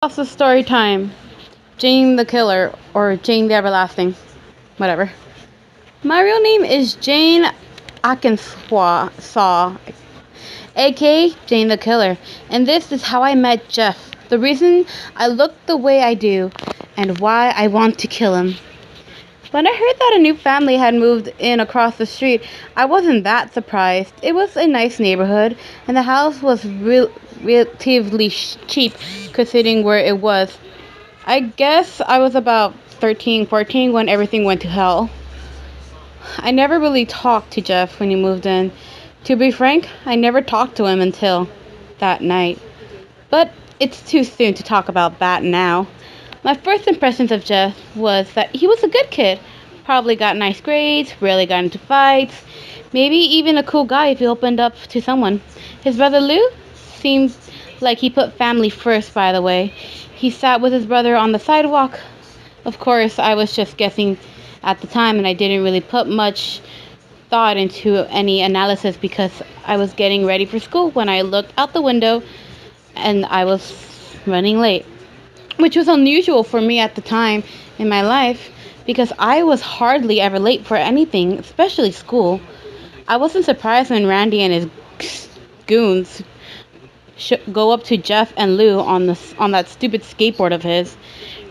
Also, story time. Jane the Killer, or Jane the Everlasting. Whatever. My real name is Jane Saw, aka Jane the Killer, and this is how I met Jeff. The reason I look the way I do, and why I want to kill him. When I heard that a new family had moved in across the street, I wasn't that surprised. It was a nice neighborhood, and the house was relatively cheap considering where it was. I guess I was about 13, 14 when everything went to hell. I never really talked to Jeff when he moved in. To be frank, I never talked to him until that night. But it's too soon to talk about that now. My first impressions of Jeff was that he was a good kid. Probably got nice grades, rarely got into fights, maybe even a cool guy if he opened up to someone. His brother Lou seemed like he put family first, by the way. He sat with his brother on the sidewalk. Of course, I was just guessing at the time and I didn't really put much thought into any analysis because I was getting ready for school when I looked out the window and I was running late, which was unusual for me at the time in my life because I was hardly ever late for anything, especially school. I wasn't surprised when Randy and his goons go up to Jeff and Lou on that stupid skateboard of his.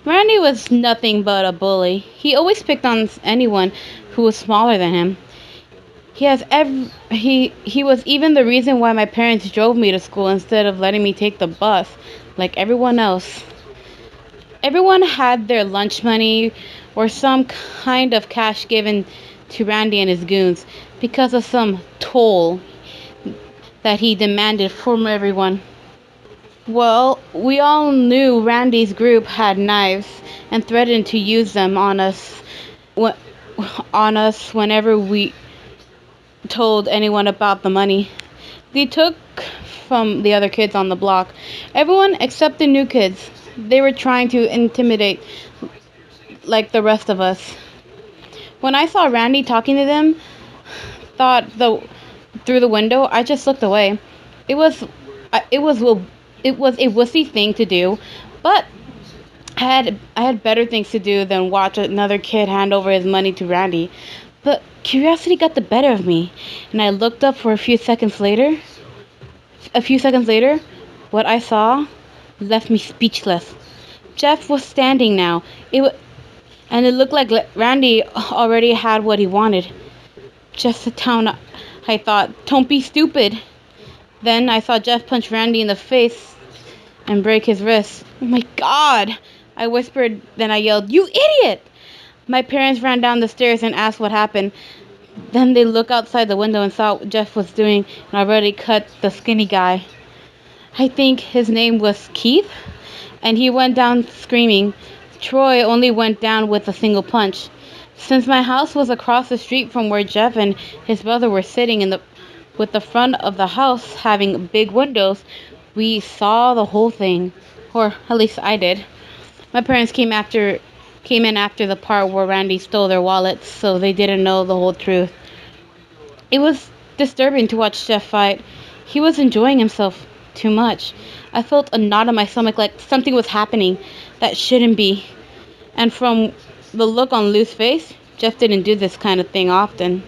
Randy was nothing but a bully. He always picked on anyone who was smaller than him. He was even the reason why my parents drove me to school instead of letting me take the bus like everyone else. Everyone had their lunch money or some kind of cash given to Randy and his goons because of some toll that he demanded from everyone. Well, we all knew Randy's group had knives and threatened to use them wh- on us whenever we told anyone about the money they took from the other kids on the block. Everyone except the new kids. They were trying to intimidate like the rest of us. When I saw Randy talking to them, thought the through the window, I just looked away. It was it was it was a wussy thing to do, but I had better things to do than watch another kid hand over his money to Randy. But curiosity got the better of me, and I looked up for a few seconds later. A few seconds later, what I saw left me speechless. Jeff was standing now. And it looked like Randy already had what he wanted. Just sit down, I thought. Don't be stupid. Then I saw Jeff punch Randy in the face and break his wrist. Oh my god! I whispered, then I yelled, "You idiot!" My parents ran down the stairs and asked what happened. Then they looked outside the window and saw what Jeff was doing and already cut the skinny guy. I think his name was Keith, and he went down screaming. Troy only went down with a single punch. Since my house was across the street from where Jeff and his brother were sitting with the front of the house having big windows, we saw the whole thing, or at least I did. My parents came in after the part where Randy stole their wallets, so they didn't know the whole truth. It was disturbing to watch Jeff fight. He was enjoying himself too much. I felt a knot in my stomach like something was happening that shouldn't be. And from the look on Lou's face, Jeff didn't do this kind of thing often.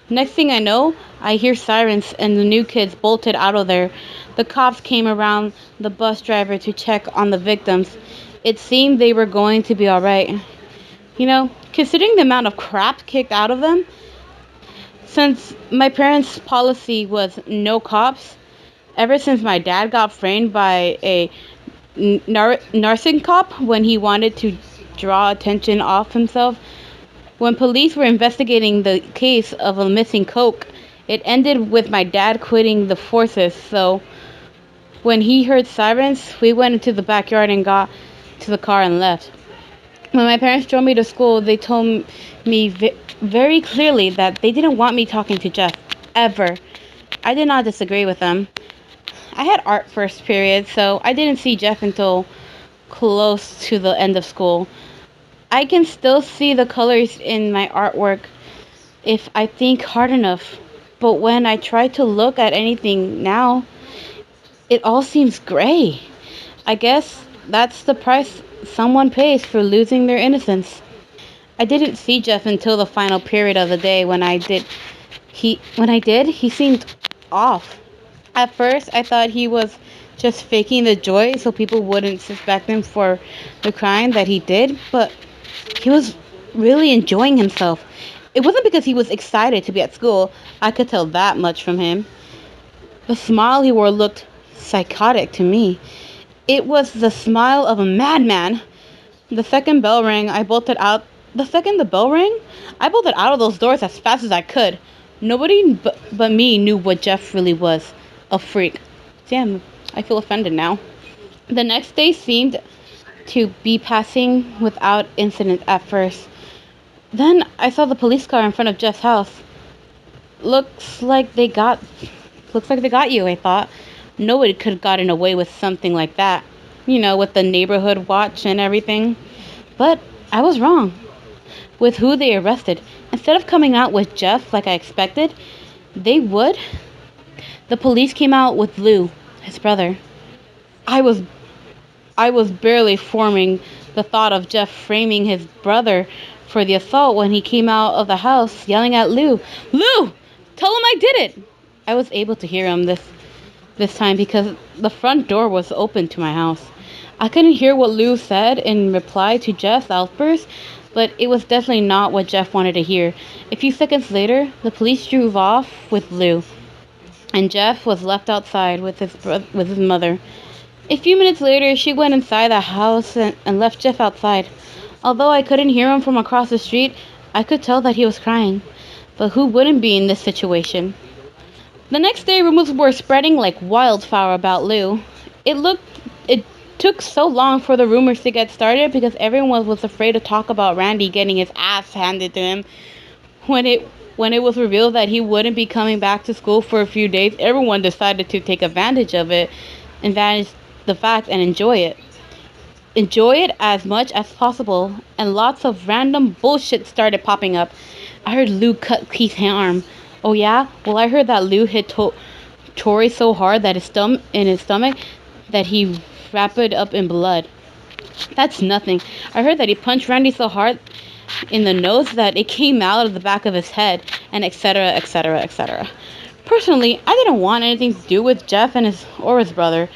Next thing I know, I hear sirens and the new kids bolted out of there. The cops came around the bus driver to check on the victims. It seemed they were going to be alright. Considering the amount of crap kicked out of them, since my parents' policy was no cops, ever since my dad got framed by a nursing cop when he wanted to draw attention off himself, when police were investigating the case of a missing coke, it ended with my dad quitting the forces. So when he heard sirens, we went into the backyard and got to the car and left. When my parents drove me to school, they told me very clearly that they didn't want me talking to Jeff, ever. I did not disagree with them. I had art first period, so I didn't see Jeff until close to the end of school. I can still see the colors in my artwork if I think hard enough, but when I try to look at anything now, it all seems gray. I guess That's the price someone pays for losing their innocence. I didn't see Jeff until the final period of the day. He seemed off. At first, I thought he was just faking the joy so people wouldn't suspect him for the crime that he did, but he was really enjoying himself. It wasn't because he was excited to be at school. I could tell that much from him. The smile he wore looked psychotic to me. It was the smile of a madman. The second bell rang, I bolted out. The second the bell rang, I bolted out of those doors as fast as I could. Nobody but me knew what Jeff really was. A freak. Damn, I feel offended now. The next day seemed to be passing without incident at first. Then I saw the police car in front of Jeff's house. Looks like they got Looks like they got you, I thought. Nobody could have gotten away with something like that. With the neighborhood watch and everything. But I was wrong with who they arrested. Instead of coming out with Jeff like I expected, they would. The police came out with Lou, his brother. I was I was barely forming the thought of Jeff framing his brother for the assault when he came out of the house yelling at Lou, "Lou, tell him I did it." I was able to hear him this time because the front door was open to my house. I couldn't hear what Lou said in reply to Jeff's outburst, but it was definitely not what Jeff wanted to hear. A few seconds later, the police drove off with Lou, and Jeff was left outside with his mother. A few minutes later, she went inside the house and left Jeff outside. Although I couldn't hear him from across the street, I could tell that he was crying. But who wouldn't be in this situation? The next day, rumors were spreading like wildfire about Lou. It took so long for the rumors to get started because everyone was afraid to talk about Randy getting his ass handed to him. When it was revealed that he wouldn't be coming back to school for a few days, everyone decided to take advantage of it, advantage the fact, and enjoy it. Enjoy it as much as possible, and lots of random bullshit started popping up. I heard Lou cut Keith's arm. Oh yeah? Well, I heard that Lou hit Tori so hard that in his stomach that he wrapped it up in blood. That's nothing. I heard that he punched Randy so hard in the nose that it came out of the back of his head, and etc., etc., etc. Personally, I didn't want anything to do with Jeff and his brother,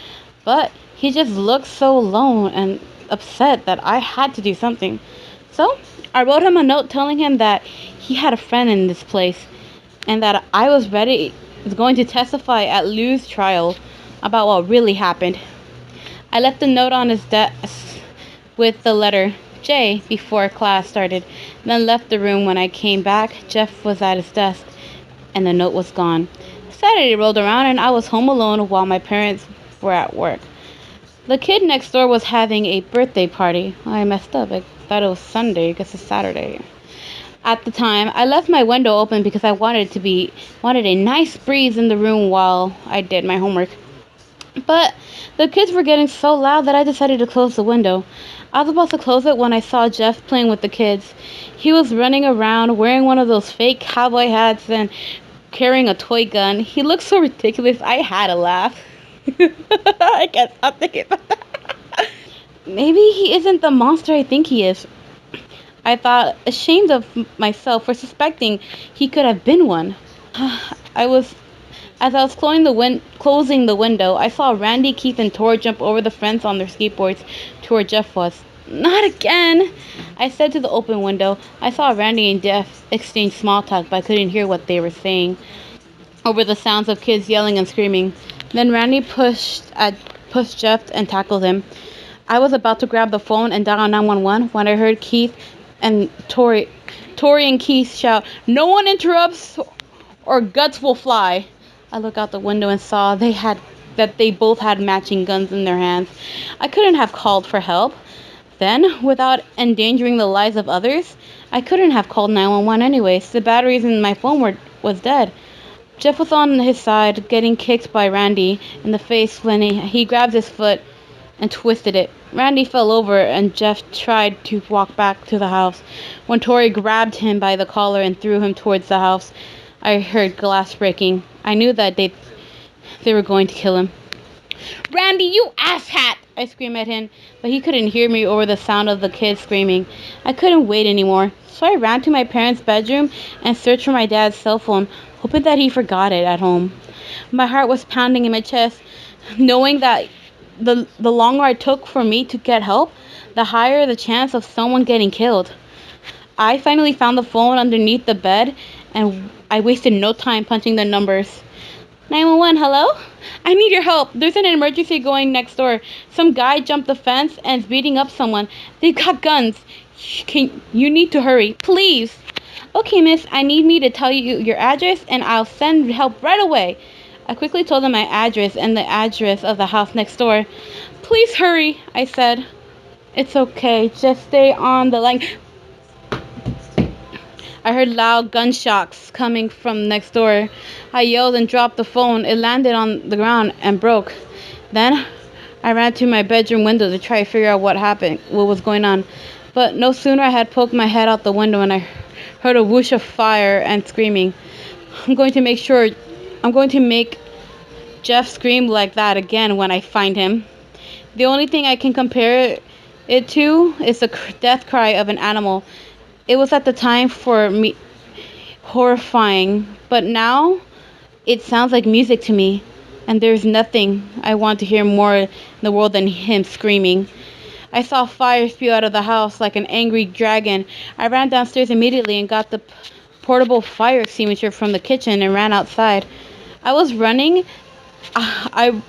but he just looked so alone and upset that I had to do something. So I wrote him a note telling him that he had a friend in this place and that I was going to testify at Lou's trial about what really happened. I left a note on his desk with the letter J before class started, then left the room. When I came back, Jeff was at his desk and the note was gone. Saturday rolled around and I was home alone while my parents were at work. The kid next door was having a birthday party. I messed up. I thought it was Sunday. I guess it's Saturday. At the time, I left my window open because I wanted a nice breeze in the room while I did my homework. But the kids were getting so loud that I decided to close the window. I was about to close it when I saw Jeff playing with the kids. He was running around wearing one of those fake cowboy hats and carrying a toy gun. He looked so ridiculous. I had to laugh. I can't stop thinking about that. Maybe he isn't the monster I think he is. I thought, ashamed of myself for suspecting he could have been one. As I was closing the window, I saw Randy, Keith, and Tor jump over the fence on their skateboards to where Jeff was. Not again, I said to the open window. I saw Randy and Jeff exchange small talk, but I couldn't hear what they were saying over the sounds of kids yelling and screaming. Then Randy pushed Jeff and tackled him. I was about to grab the phone and dial 911 when I heard Keith and Tori and Keith shout, "No one interrupts or guts will fly." I looked out the window and saw that they both had matching guns in their hands. I couldn't have called for help then without endangering the lives of others. I couldn't have called 911 anyways. The batteries in my phone was dead. Jeff was on his side, getting kicked by Randy in the face when he grabbed his foot and twisted it. Randy fell over and Jeff tried to walk back to the house. When Tori grabbed him by the collar and threw him towards the house, I heard glass breaking. I knew that they were going to kill him. Randy, you asshat! I screamed at him, but he couldn't hear me over the sound of the kids screaming. I couldn't wait anymore, so I ran to my parents' bedroom and searched for my dad's cell phone, hoping that he forgot it at home. My heart was pounding in my chest, knowing that the longer I took for me to get help, the higher the chance of someone getting killed. I finally found the phone underneath the bed, and I wasted no time punching the numbers. 911, hello? I need your help. There's an emergency going next door. Some guy jumped the fence and is beating up someone. They've got guns. You need to hurry, please. Okay, miss, I need me to tell you your address and I'll send help right away. I quickly told them my address and the address of the house next door. Please hurry, I said. It's okay, just stay on the line. I heard loud gunshots coming from next door. I yelled and dropped the phone. It landed on the ground and broke. Then I ran to my bedroom window to try to figure out what was going on. But no sooner I had poked my head out the window and I heard a whoosh of fire and screaming. I'm going to make Jeff scream like that again when I find him. The only thing I can compare it to is the death cry of an animal. It was at the time for me horrifying, but now it sounds like music to me, and there's nothing I want to hear more in the world than him screaming. I saw fire spew out of the house like an angry dragon. I ran downstairs immediately and got the portable fire extinguisher from the kitchen and ran outside. I was running. I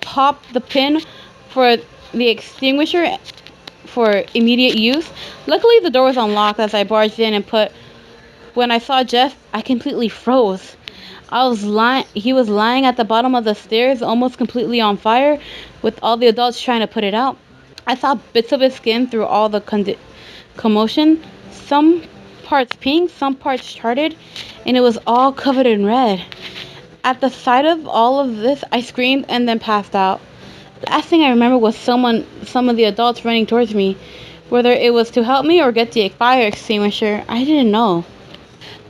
popped the pin for the extinguisher for immediate use. Luckily, the door was unlocked as I barged in when I saw Jeff, I completely froze. He was lying at the bottom of the stairs, almost completely on fire, with all the adults trying to put it out. I saw bits of his skin through all the commotion, some parts pink, some parts charred, and it was all covered in red. At the sight of all of this, I screamed and then passed out. Last thing I remember was some of the adults running towards me. Whether it was to help me or get the fire extinguisher, I didn't know.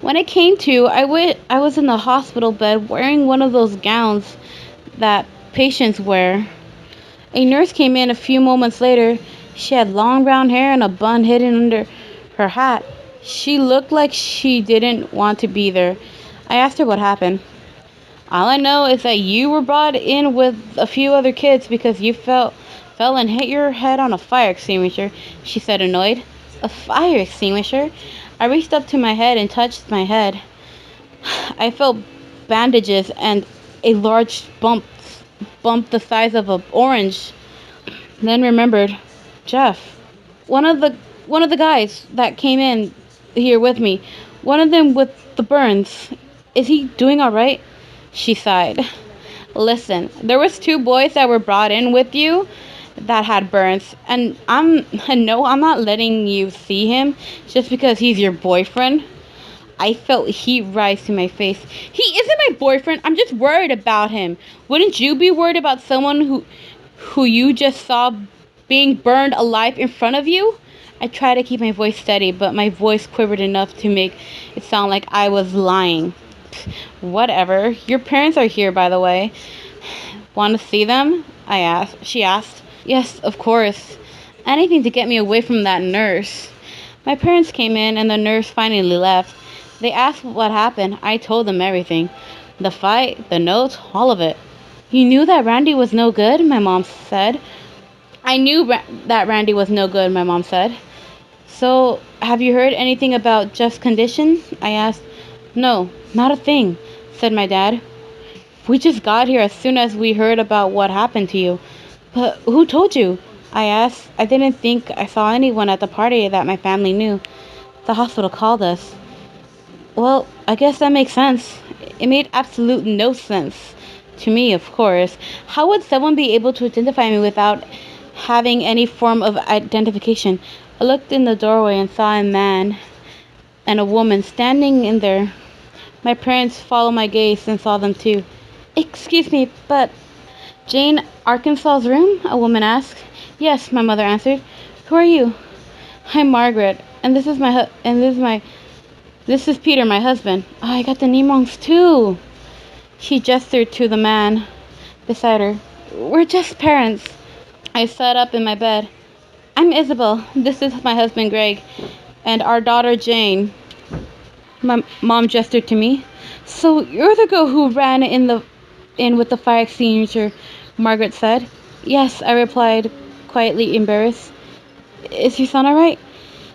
When it came to, I was in the hospital bed wearing one of those gowns that patients wear. A nurse came in a few moments later. She had long brown hair and a bun hidden under her hat. She looked like she didn't want to be there. I asked her what happened. All I know is that you were brought in with a few other kids because you fell and hit your head on a fire extinguisher, she said, annoyed. A fire extinguisher? I reached up to my head and touched my head. I felt bandages and a large bump the size of an orange. Then remembered Jeff. One of the guys that came in here with me. One of them with the burns. Is he doing all right? She sighed. Listen, there was two boys that were brought in with you that had burns, and I'm not letting you see him just because he's your boyfriend. I felt heat rise to my face. He isn't my boyfriend. I'm just worried about him. Wouldn't you be worried about someone who you just saw being burned alive in front of you? I tried to keep my voice steady, but my voice quivered enough to make it sound like I was lying. Whatever. Your parents are here, by the way. Want to see them? She asked. Yes, of course. Anything to get me away from that nurse. My parents came in and the nurse finally left. They asked what happened. I told them everything. The fight, the notes, all of it. You knew that Randy was no good? My mom said. I knew that Randy was no good, my mom said. So, have you heard anything about Jeff's condition? I asked. No, not a thing, said my dad. We just got here as soon as we heard about what happened to you. But who told you? I asked. I didn't think I saw anyone at the party that my family knew. The hospital called us. Well, I guess that makes sense. It made absolute no sense. To me, of course. How would someone be able to identify me without having any form of identification? I looked in the doorway and saw a man and a woman standing in there. My parents followed my gaze and saw them too. Excuse me, but Jane Arkansas's room? A woman asked. Yes, my mother answered. Who are you? I'm Margaret, and this is Peter, my husband. Oh, I got the name wrong too. She gestured to the man beside her. We're just parents. I sat up in my bed. I'm Isabel. This is my husband Greg. And our daughter Jane. My mom gestured to me. So you're the girl who ran in with the fire extinguisher, Margaret said. Yes, I replied, quietly embarrassed. Is your son alright?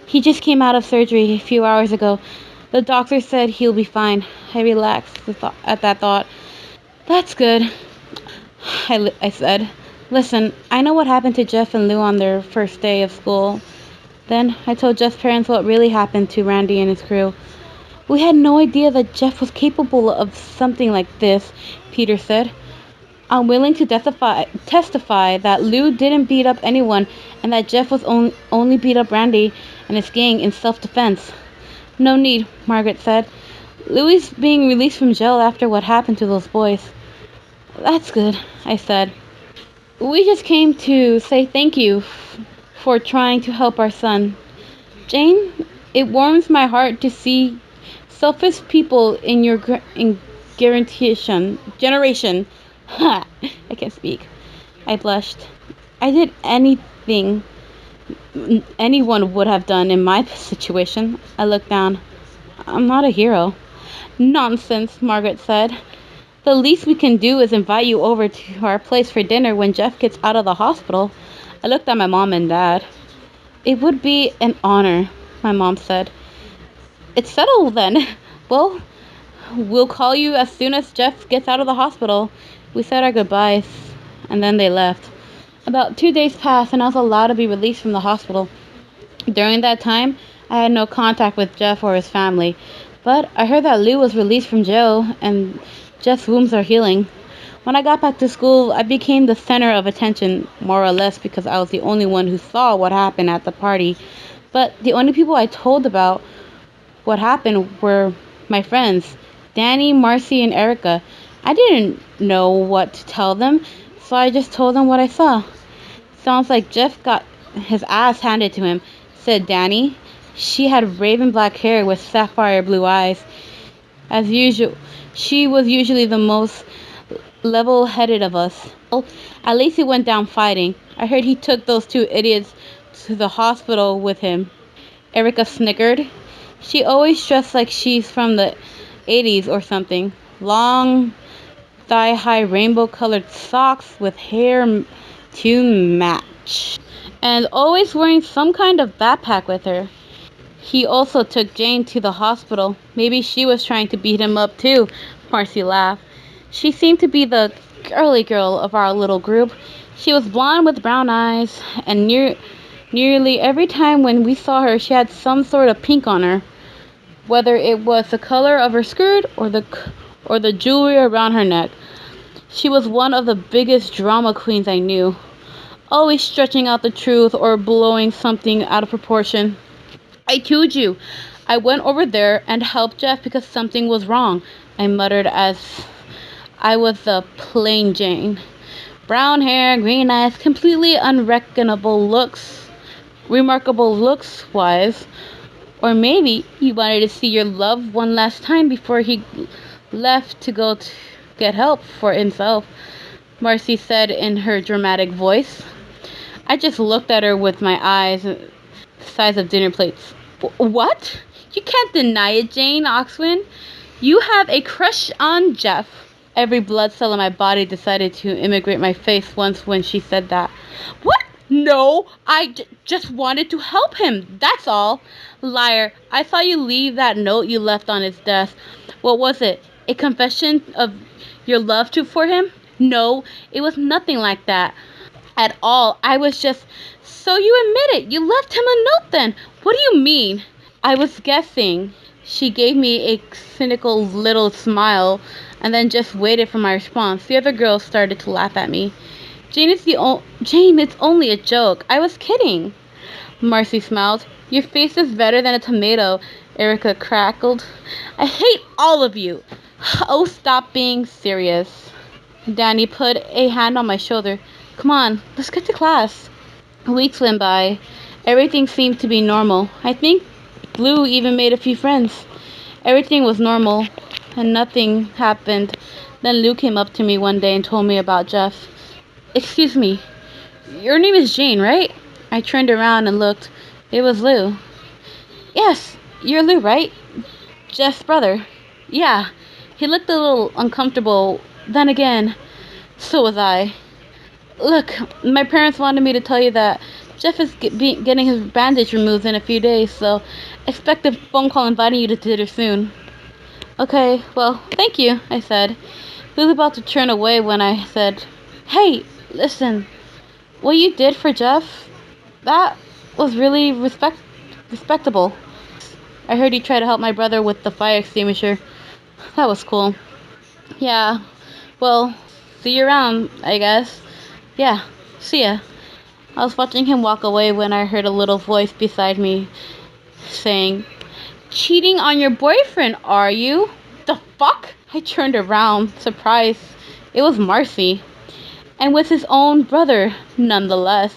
He just came out of surgery a few hours ago. The doctor said he'll be fine. I relaxed at that thought. That's good, I said. Listen, I know what happened to Jeff and Lou on their first day of school. Then I told Jeff's parents what really happened to Randy and his crew. We had no idea that Jeff was capable of something like this, Peter said. I'm willing to testify that Lou didn't beat up anyone and that Jeff was only beat up Randy and his gang in self-defense. No need, Margaret said. Louis being released from jail after what happened to those boys. That's good, I said. We just came to say thank you for trying to help our son. Jane, it warms my heart to see selfish people in your generation. Ha! I can't speak. I blushed. I did anything anyone would have done in my situation. I looked down. I'm not a hero. Nonsense, Margaret said. The least we can do is invite you over to our place for dinner when Jeff gets out of the hospital. I looked at my mom and dad. It would be an honor, my mom said. It's settled then. Well, we'll call you as soon as Jeff gets out of the hospital. We said our goodbyes, and then they left. About 2 days passed, and I was allowed to be released from the hospital. During that time, I had no contact with Jeff or his family, but I heard that Lou was released from jail and Jeff's wounds are healing. When I got back to school, I became the center of attention, more or less because I was the only one who saw what happened at the party. But the only people I told about what happened were my friends, Danny, Marcy, and Erica. I didn't know what to tell them, so I just told them what I saw. Sounds like Jeff got his ass handed to him, said Danny. She had raven black hair with sapphire blue eyes. As usual, she was usually the most level-headed of us. Well, at least he went down fighting. I heard he took those two idiots to the hospital with him. Erica snickered. She always dressed like she's from the 80s or something. Long, thigh-high rainbow-colored socks with hair to match. And always wearing some kind of backpack with her. He also took Jane to the hospital. Maybe she was trying to beat him up too, Marcy laughed. She seemed to be the girly girl of our little group. She was blonde with brown eyes, and nearly every time when we saw her, she had some sort of pink on her. Whether it was the color of her skirt or the jewelry around her neck. She was one of the biggest drama queens I knew, always stretching out the truth or blowing something out of proportion. I told you, I went over there and helped Jeff because something was wrong, I muttered as I was the plain Jane. Brown hair, green eyes, completely remarkable looks-wise. Or maybe he wanted to see your love one last time before he left to go to get help for himself, Marcy said in her dramatic voice. I just looked at her with my eyes the size of dinner plates. What? You can't deny it, Jane Oxwin. You have a crush on Jeff. Every blood cell in my body decided to immigrate my face once when she said that. What? No, I just wanted to help him, that's all. Liar, I saw you leave that note you left on his desk. What was it? A confession of your love for him? No, it was nothing like that at all. I was just... So you admit it. You left him a note then. What do you mean? I was guessing. She gave me a cynical little smile and then just waited for my response. The other girls started to laugh at me. Jane, it's only a joke. I was kidding. Marcy smiled. Your face is better than a tomato, Erica crackled. I hate all of you. Oh, stop being serious. Danny put a hand on my shoulder. Come on, let's get to class. Weeks went by. Everything seemed to be normal. I think Blue even made a few friends. Everything was normal, and nothing happened. Then Lou came up to me one day and told me about Jeff. Excuse me, your name is Jane, right? I turned around and looked. It was Lou. Yes, you're Lou, right? Jeff's brother. Yeah. He looked a little uncomfortable. Then again, so was I. Look, my parents wanted me to tell you that Jeff is getting his bandage removed in a few days, so expect a phone call inviting you to dinner soon. Okay, well, thank you, I said. He was about to turn away when I said, Hey, listen, what you did for Jeff, that was really respectable. I heard you try to help my brother with the fire extinguisher. That was cool. Yeah, well, see you around, I guess. Yeah, see ya. I was watching him walk away when I heard a little voice beside me saying, Cheating on your boyfriend, are you? The fuck? I turned around, surprised. It was Marcy, and with his own brother, nonetheless.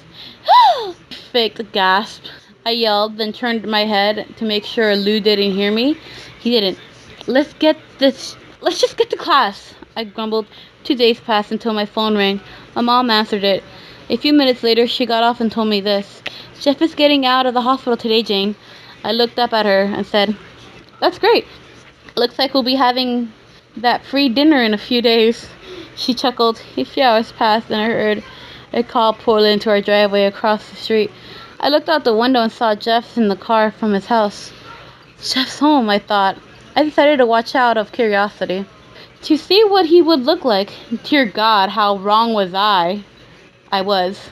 Faked gasp. I yelled, then turned my head to make sure Lou didn't hear me. He didn't. Let's just get to class, I grumbled. 2 days passed until my phone rang. My mom answered it. A few minutes later, she got off and told me this. Jeff is getting out of the hospital today, Jane. I looked up at her and said, That's great. Looks like we'll be having that free dinner in a few days. She chuckled. A few hours passed and I heard a car pull into our driveway across the street. I looked out the window and saw Jeff in the car from his house. Jeff's home, I thought. I decided to watch out of curiosity. To see what he would look like. Dear God, how wrong was I? I was.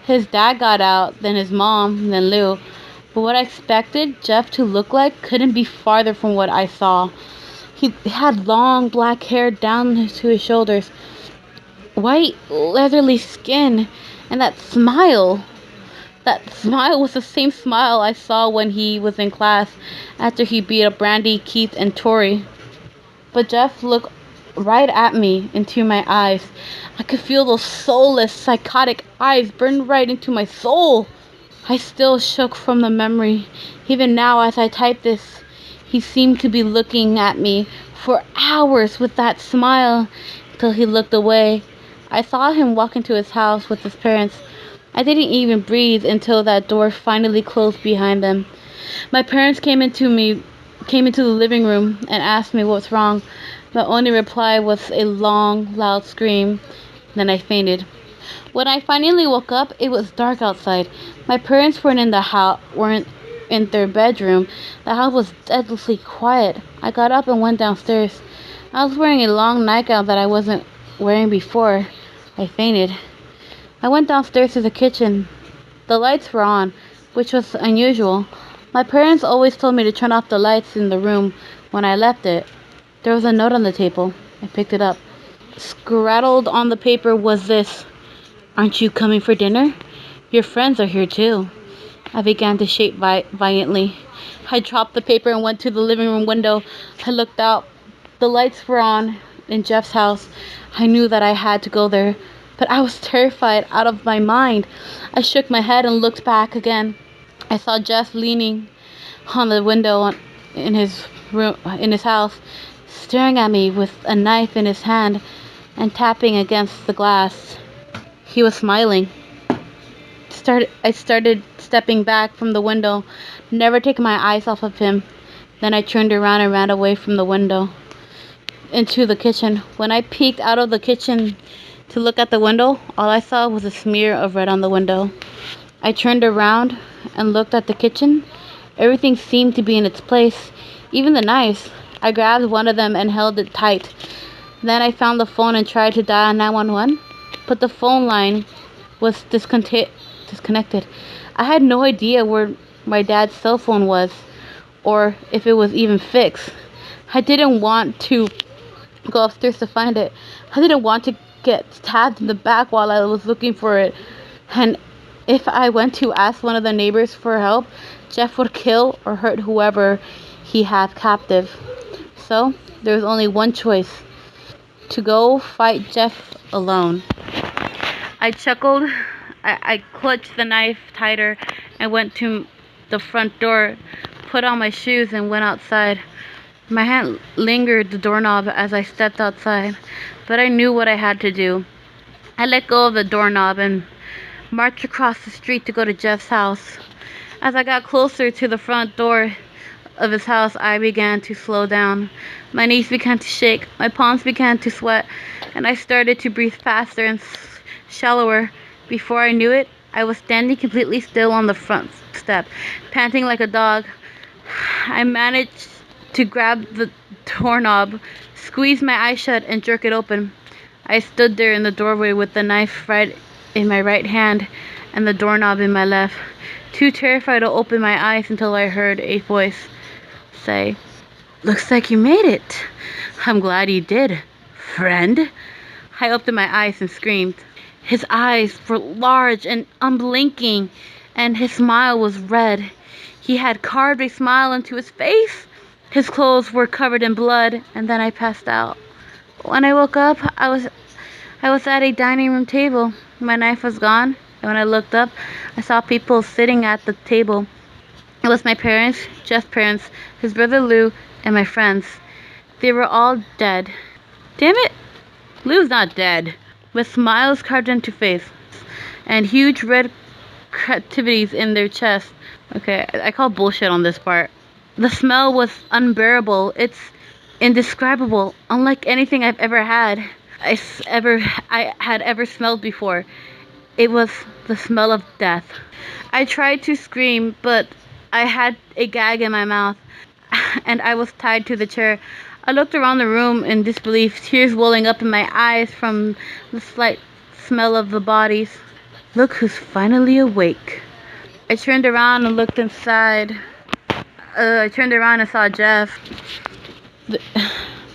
His dad got out, then his mom, then Lou. But what I expected Jeff to look like couldn't be farther from what I saw. He had long black hair down to his shoulders, white, leathery skin, and that smile. That smile was the same smile I saw when he was in class after he beat up Brandy, Keith, and Tori. But Jeff looked right at me, into my eyes. I could feel those soulless, psychotic eyes burn right into my soul. I still shook from the memory. Even now, as I type this, he seemed to be looking at me for hours with that smile until he looked away. I saw him walk into his house with his parents. I didn't even breathe until that door finally closed behind them. My parents came into the living room and asked me what's wrong. My only reply was a long, loud scream. Then I fainted. When I finally woke up, it was dark outside. My parents weren't in their bedroom. The house was deadly quiet. I got up and went downstairs. I was wearing a long nightgown that I wasn't wearing before I fainted. I went downstairs to the kitchen. The lights were on, which was unusual. My parents always told me to turn off the lights in the room when I left it. There was a note on the table. I picked it up. Scrattled on the paper was this: Aren't you coming for dinner? Your friends are here too. I began to shake violently. I dropped the paper and went to the living room window. I looked out. The lights were on in Jeff's house. I knew that I had to go there, but I was terrified out of my mind. I shook my head and looked back again. I saw Jeff leaning on the window in his room, in his house, staring at me with a knife in his hand and tapping against the glass. He was smiling. I started stepping back from the window, never taking my eyes off of him. Then I turned around and ran away from the window into the kitchen. When I peeked out of the kitchen to look at the window, all I saw was a smear of red on the window. I turned around and looked at the kitchen. Everything seemed to be in its place, even the knives. I grabbed one of them and held it tight. Then I found the phone and tried to dial 911, but the phone line was disconnected. I had no idea where my dad's cell phone was, or if it was even fixed. I didn't want to go upstairs to find it. I didn't want to get stabbed in the back while I was looking for it. And if I went to ask one of the neighbors for help, Jeff would kill or hurt whoever he had captive. So there was only one choice: to go fight Jeff alone. I chuckled. I clutched the knife tighter and went to the front door, put on my shoes, and went outside. My hand lingered the doorknob as I stepped outside, but I knew what I had to do. I let go of the doorknob and marched across the street to go to Jeff's house. As I got closer to the front door of his house, I began to slow down. My knees began to shake, my palms began to sweat, and I started to breathe faster and shallower. Before I knew it, I was standing completely still on the front step, panting like a dog. I managed to grab the doorknob, squeeze my eyes shut, and jerk it open. I stood there in the doorway with the knife right in my right hand and the doorknob in my left, too terrified to open my eyes until I heard a voice say, "Looks like you made it. I'm glad you did, friend." I opened my eyes and screamed. His eyes were large and unblinking, and his smile was red. He had carved a smile into his face. His clothes were covered in blood, and then I passed out. When I woke up, I was at a dining room table. My knife was gone, and when I looked up, I saw people sitting at the table. It was my parents, Jeff's parents, his brother Lou, and my friends. They were all dead. Damn it! Lou's not dead. With smiles carved into face, and huge red cavities in their chest. Okay, I call bullshit on this part. The smell was unbearable. It's indescribable, unlike anything I've ever had. I had ever smelled before. It was the smell of death. I tried to scream, but I had a gag in my mouth, and I was tied to the chair. I looked around the room in disbelief, tears welling up in my eyes from the slight smell of the bodies. Look who's finally awake. I turned around and looked inside. I turned around and saw Jeff.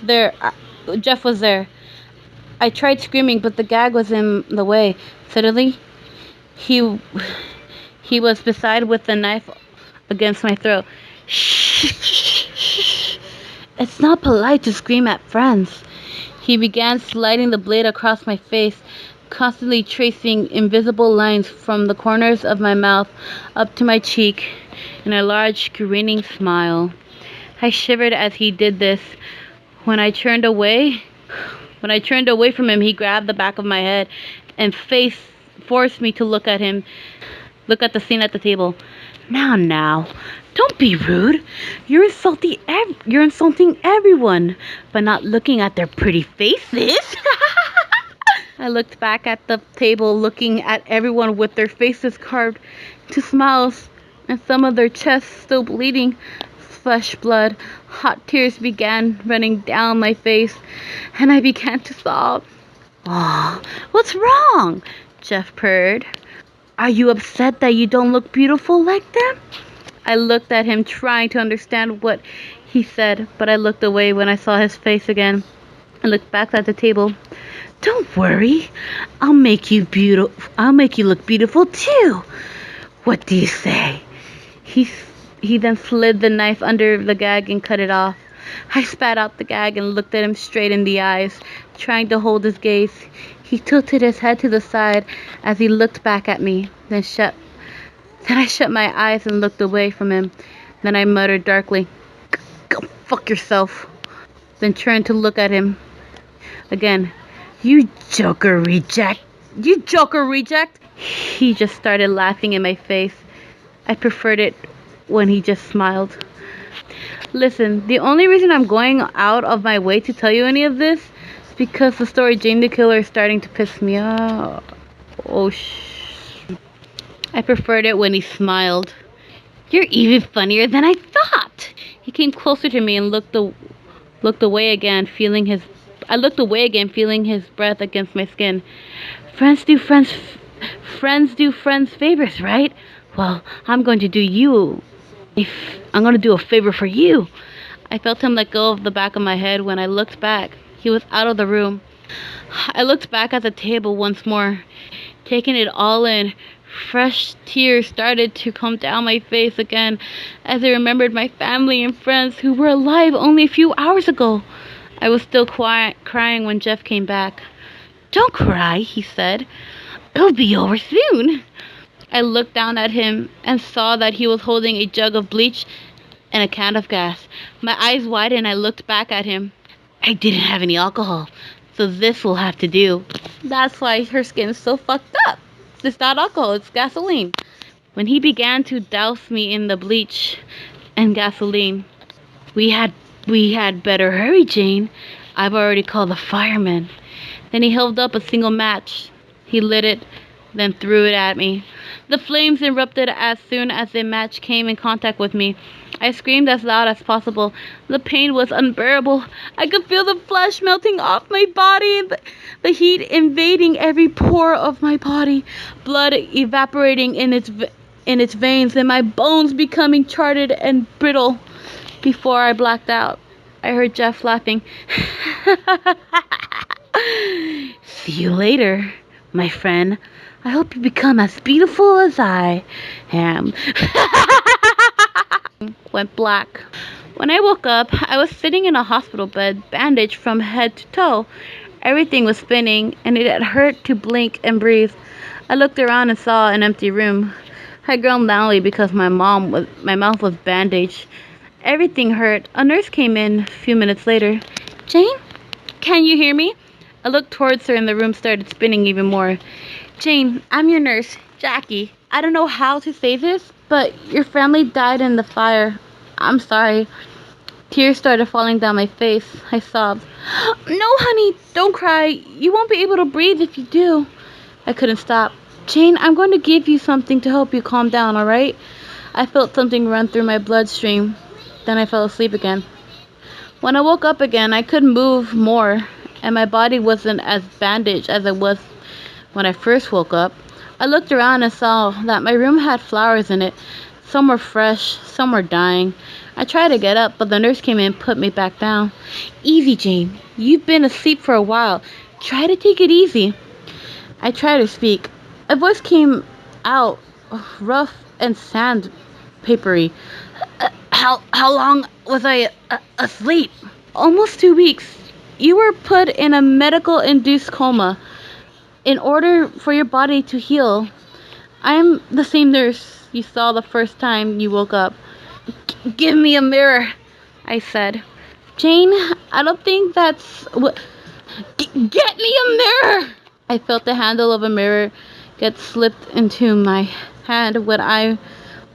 There, Jeff was there. I tried screaming, but the gag was in the way. Suddenly, he was beside with the knife against my throat. Shh. It's not polite to scream at friends. He began sliding the blade across my face, constantly tracing invisible lines from the corners of my mouth up to my cheek in a large, grinning smile. I shivered as he did this. When I turned away from him, he grabbed the back of my head and forced me to look at the scene at the table. Now, don't be rude. You're insulting everyone by not looking at their pretty faces. I looked back at the table, looking at everyone with their faces carved to smiles and some of their chests still bleeding. Flesh blood. Hot tears began running down my face, and I began to sob. "Aw, what's wrong?" Jeff purred. "Are you upset that you don't look beautiful like them?" I looked at him, trying to understand what he said, but I looked away when I saw his face again. I looked back at the table. "Don't worry. I'll make you look beautiful too. What do you say?" He then slid the knife under the gag and cut it off. I spat out the gag and looked at him straight in the eyes, trying to hold his gaze. He tilted his head to the side as he looked back at me, then I shut my eyes and looked away from him. Then I muttered darkly, "Go fuck yourself." Then turned to look at him again. You joker reject. He just started laughing in my face. I preferred it when he just smiled. Listen, the only reason I'm going out of my way to tell you any of this is because the story Jane the Killer is starting to piss me off. I preferred it when he smiled. You're even funnier than I thought. He came closer to me and looked away again, feeling his breath against my skin. Friends do friends favors, right? Well, I'm going to do a favor for you. I felt him let go of the back of my head. When I looked back, he was out of the room. I looked back at the table once more, taking it all in. Fresh tears started to come down my face again as I remembered my family and friends who were alive only a few hours ago. I was still crying when Jeff came back. Don't cry, he said. It'll be over soon. I looked down at him and saw that he was holding a jug of bleach and a can of gas. My eyes widened and I looked back at him. I didn't have any alcohol. So this will have to do. That's why her skin's so fucked up. It's not alcohol, it's gasoline. When he began to douse me in the bleach and gasoline, we had we had better hurry, Jane. I've already called the firemen. Then he held up a single match. He lit it, then threw it at me. The flames erupted as soon as the match came in contact with me. I screamed as loud as possible. The pain was unbearable. I could feel the flesh melting off my body, the heat invading every pore of my body, blood evaporating in its veins, and my bones becoming charred and brittle. Before I blacked out, I heard Jeff laughing. See you later, my friend. I hope you become as beautiful as I am. Went black. When I woke up, I was sitting in a hospital bed, bandaged from head to toe. Everything was spinning, and it hurt to blink and breathe. I looked around and saw an empty room. I groaned loudly because my mouth was bandaged. Everything hurt. A nurse came in a few minutes later. Jane? Can you hear me? I looked towards her and the room started spinning even more. Jane, I'm your nurse, Jackie. I don't know how to say this, but your family died in the fire. I'm sorry. Tears started falling down my face. I sobbed. No, honey, don't cry. You won't be able to breathe if you do. I couldn't stop. Jane, I'm going to give you something to help you calm down, alright? I felt something run through my bloodstream. Then I fell asleep again. When I woke up again, I could move more, and my body wasn't as bandaged as it was when I first woke up. I looked around and saw that my room had flowers in it. Some were fresh, some were dying. I tried to get up, but the nurse came in and put me back down. Easy, Jane. You've been asleep for a while. Try to take it easy. I tried to speak. A voice came out, rough and sandpapery. How long was I asleep? Almost 2 weeks. You were put in a medical-induced coma in order for your body to heal. I'm the same nurse you saw the first time you woke up. Give me a mirror, I said. Jane, I don't think that's what... Get me a mirror! I felt the handle of a mirror get slipped into my hand. When I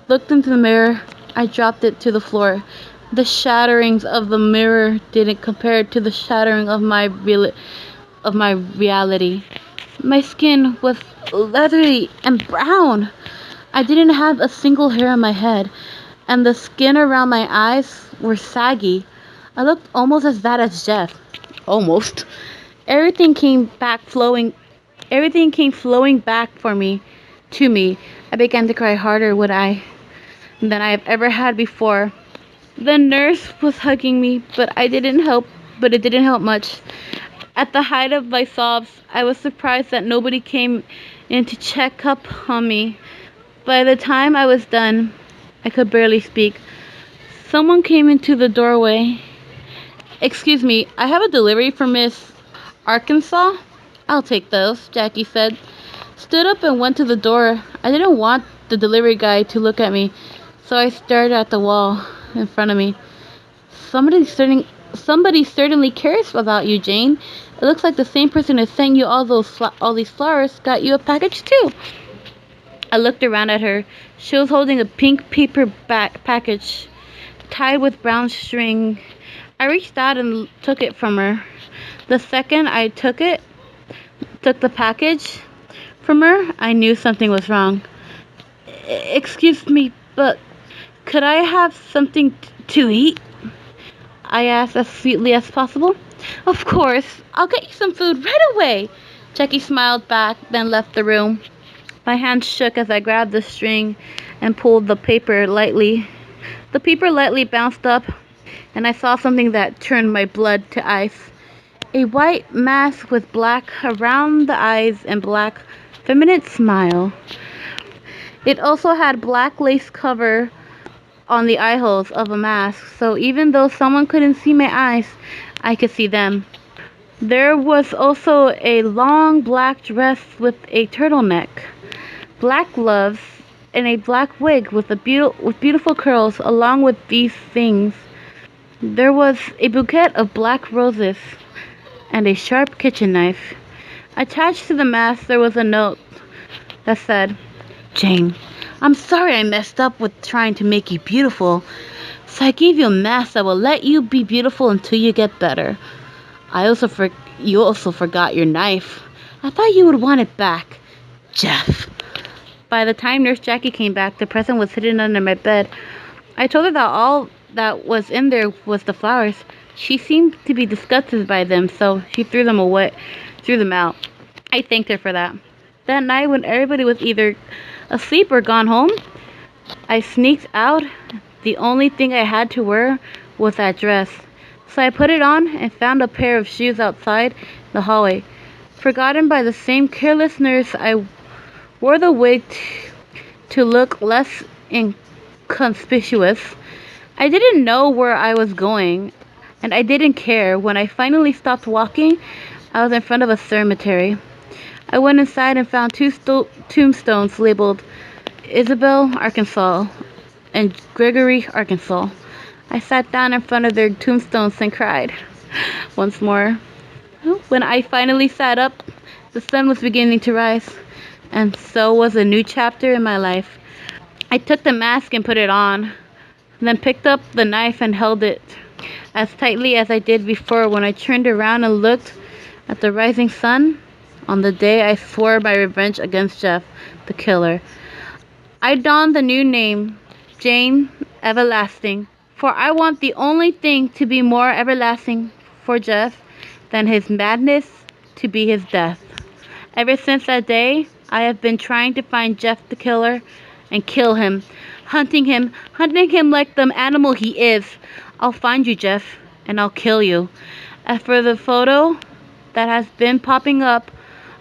looked into the mirror, I dropped it to the floor. The shatterings of the mirror didn't compare to the shattering of my reality. My skin was leathery and brown. I didn't have a single hair on my head, and the skin around my eyes were saggy. I looked almost as bad as Jeff. Almost. Everything came flowing back to me. I began to cry harder than I have ever had before. The nurse was hugging me, but it didn't help much. At the height of my sobs, I was surprised that nobody came in to check up on me. By the time I was done, I could barely speak. Someone came into the doorway. Excuse me, I have a delivery for Miss Arkansas. I'll take those, Jackie said. Stood up and went to the door. I didn't want the delivery guy to look at me, so I stared at the wall in front of me. Somebody certainly cares about you, Jane. It looks like the same person who sent you all these flowers got you a package too. I looked around at her. She was holding a pink paper package tied with brown string. I reached out and took it from her. The second I took the package from her, I knew something was wrong. Excuse me, but could I have something to eat? I asked as sweetly as possible. Of course, I'll get you some food right away. Jackie smiled back, then left the room. My hand shook as I grabbed the string and pulled the paper lightly. The paper lightly bounced up, and I saw something that turned my blood to ice. A white mask with black around the eyes and black feminine smile. It also had black lace cover on the eye holes of a mask, so even though someone couldn't see my eyes, I could see them. There was also a long black dress with a turtleneck, black gloves, and a black wig with beautiful curls. Along with these things, there was a bouquet of black roses and a sharp kitchen knife. Attached to the mask there was a note that said, Jane, I'm sorry I messed up with trying to make you beautiful, so I gave you a mask that will let you be beautiful until you get better. You also forgot your knife. I thought you would want it back, Jeff. By the time Nurse Jackie came back, the present was hidden under my bed. I told her that all that was in there was the flowers. She seemed to be disgusted by them, so she threw them out. I thanked her for that. That night, when everybody was either asleep or gone home, I sneaked out. The only thing I had to wear was that dress. So I put it on and found a pair of shoes outside the hallway. Forgotten by the same careless nurse, I wore the wig to look less inconspicuous. I didn't know where I was going, and I didn't care. When I finally stopped walking, I was in front of a cemetery. I went inside and found two tombstones labeled Isabel, Arkansas, and Gregory, Arkansas. I sat down in front of their tombstones and cried once more. When I finally sat up, the sun was beginning to rise, and so was a new chapter in my life. I took the mask and put it on, then picked up the knife and held it as tightly as I did before when I turned around and looked at the rising sun on the day I swore my revenge against Jeff, the killer. I donned the new name, Jane Everlasting, for I want the only thing to be more everlasting for Jeff than his madness to be his death. Ever since that day, I have been trying to find Jeff the killer and kill him, hunting him like the animal he is. I'll find you, Jeff, and I'll kill you. As for the photo that has been popping up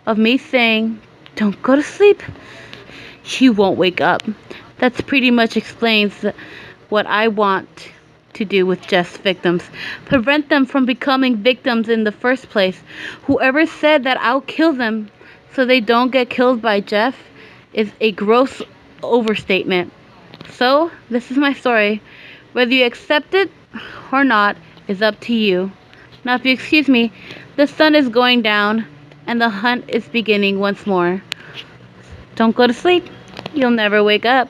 of me saying, don't go to sleep, you won't wake up. That pretty much explains what I want to do with Jeff's victims. Prevent them from becoming victims in the first place. Whoever said that I'll kill them so they don't get killed by Jeff is a gross overstatement. So, this is my story. Whether you accept it or not is up to you. Now, if you excuse me, the sun is going down and the hunt is beginning once more. Don't go to sleep. You'll never wake up.